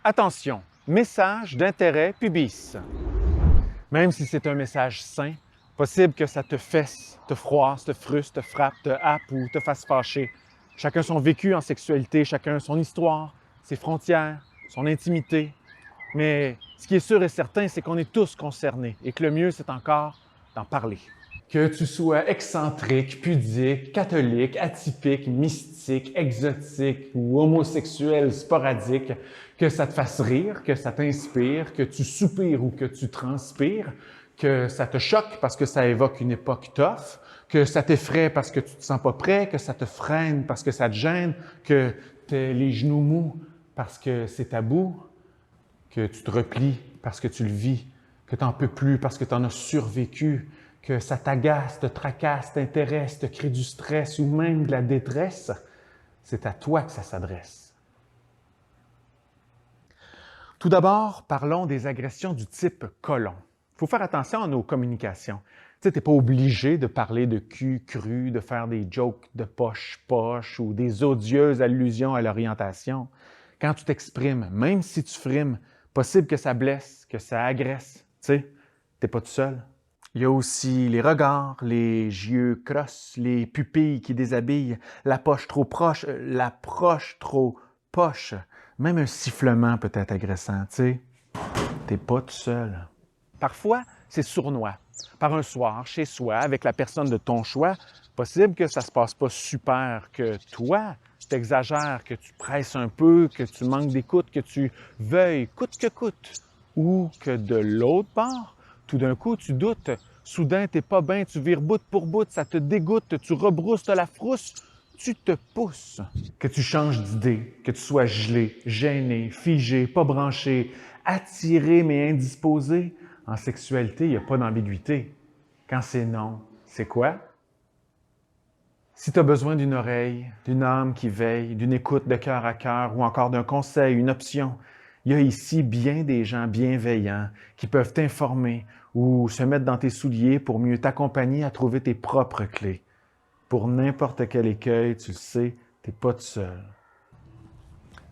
Attention, message d'intérêt pubis. Même si c'est un message sain, possible que ça te fesse, te froisse, te frustre, te frappe, te happe ou te fasse fâcher. Chacun son vécu en sexualité, chacun son histoire, ses frontières, son intimité. Mais ce qui est sûr et certain, c'est qu'on est tous concernés et que le mieux, c'est encore d'en parler. Que tu sois excentrique, pudique, catholique, atypique, mystique, exotique ou homosexuel sporadique, que ça te fasse rire, que ça t'inspire, que tu soupires ou que tu transpires, que ça te choque parce que ça évoque une époque tough, que ça t'effraie parce que tu te sens pas prêt, que ça te freine parce que ça te gêne, que tu as les genoux mous parce que c'est tabou, que tu te replies parce que tu le vis, que tu n'en peux plus parce que tu en as survécu, que ça t'agace, te tracasse, t'intéresse, te crée du stress ou même de la détresse, c'est à toi que ça s'adresse. Tout d'abord, parlons des agressions du type colon. Il faut faire attention à nos communications. Tu sais, tu n'es pas obligé de parler de cul cru, de faire des jokes de poche-poche ou des odieuses allusions à l'orientation. Quand tu t'exprimes, même si tu frimes, possible que ça blesse, que ça agresse. Tu sais, tu n'es pas tout seul. Il y a aussi les regards, les yeux crosses, les pupilles qui déshabillent, la poche trop proche, l'approche trop poche. Même un sifflement peut être agressant, tu sais. T'es pas tout seul. Parfois, c'est sournois. Par un soir, chez soi, avec la personne de ton choix, possible que ça se passe pas super, que toi, t'exagères, que tu presses un peu, que tu manques d'écoute, que tu veuilles coûte que coûte. Ou que de l'autre part, tout d'un coup, tu doutes. Soudain, t'es pas bien, tu vires bout pour bout, ça te dégoûte, tu rebrousses, t'as la frousse, tu te pousses. Que tu changes d'idée, que tu sois gelé, gêné, figé, pas branché, attiré mais indisposé. En sexualité, il n'y a pas d'ambiguïté. Quand c'est non, c'est quoi? Si tu as besoin d'une oreille, d'une âme qui veille, d'une écoute de cœur à cœur ou encore d'un conseil, une option, il y a ici bien des gens bienveillants qui peuvent t'informer ou se mettre dans tes souliers pour mieux t'accompagner à trouver tes propres clés. Pour n'importe quel écueil, tu le sais, tu n'es pas tout seul.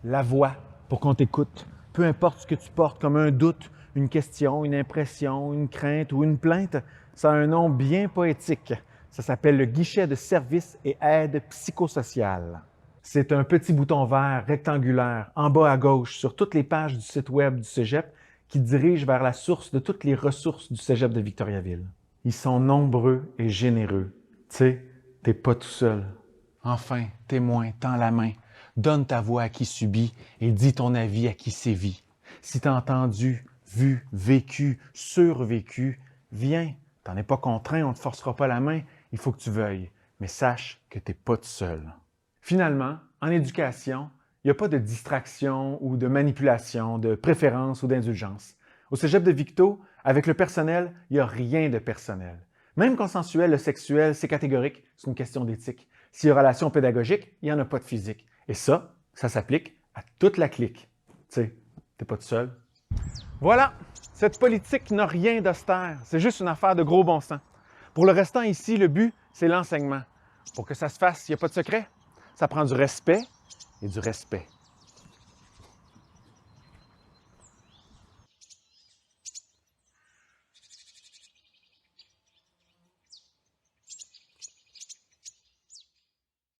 La voix, pour qu'on t'écoute, peu importe ce que tu portes comme un doute, une question, une impression, une crainte ou une plainte, ça a un nom bien poétique. Ça s'appelle le guichet de service et aide psychosociale. C'est un petit bouton vert rectangulaire en bas à gauche sur toutes les pages du site web du Cégep qui dirige vers la source de toutes les ressources du Cégep de Victoriaville. Ils sont nombreux et généreux. Tu sais, t'es pas tout seul. Enfin, témoin, tends la main. Donne ta voix à qui subit et dis ton avis à qui sévit. Si t'as entendu, vu, vécu, survécu, viens. T'en es pas contraint, on ne te forcera pas la main. Il faut que tu veuilles. Mais sache que t'es pas tout seul. Finalement, en éducation, il n'y a pas de distraction ou de manipulation, de préférence ou d'indulgence. Au Cégep de Victo, avec le personnel, il n'y a rien de personnel. Même consensuel, le sexuel, c'est catégorique, c'est une question d'éthique. S'il y a relation pédagogique, il n'y en a pas de physique. Et ça s'applique à toute la clique. Tu sais, t'es pas tout seul. Voilà, cette politique n'a rien d'austère, c'est juste une affaire de gros bon sens. Pour le restant ici, le but, c'est l'enseignement. Pour que ça se fasse, il n'y a pas de secret. Ça prend du respect et du respect.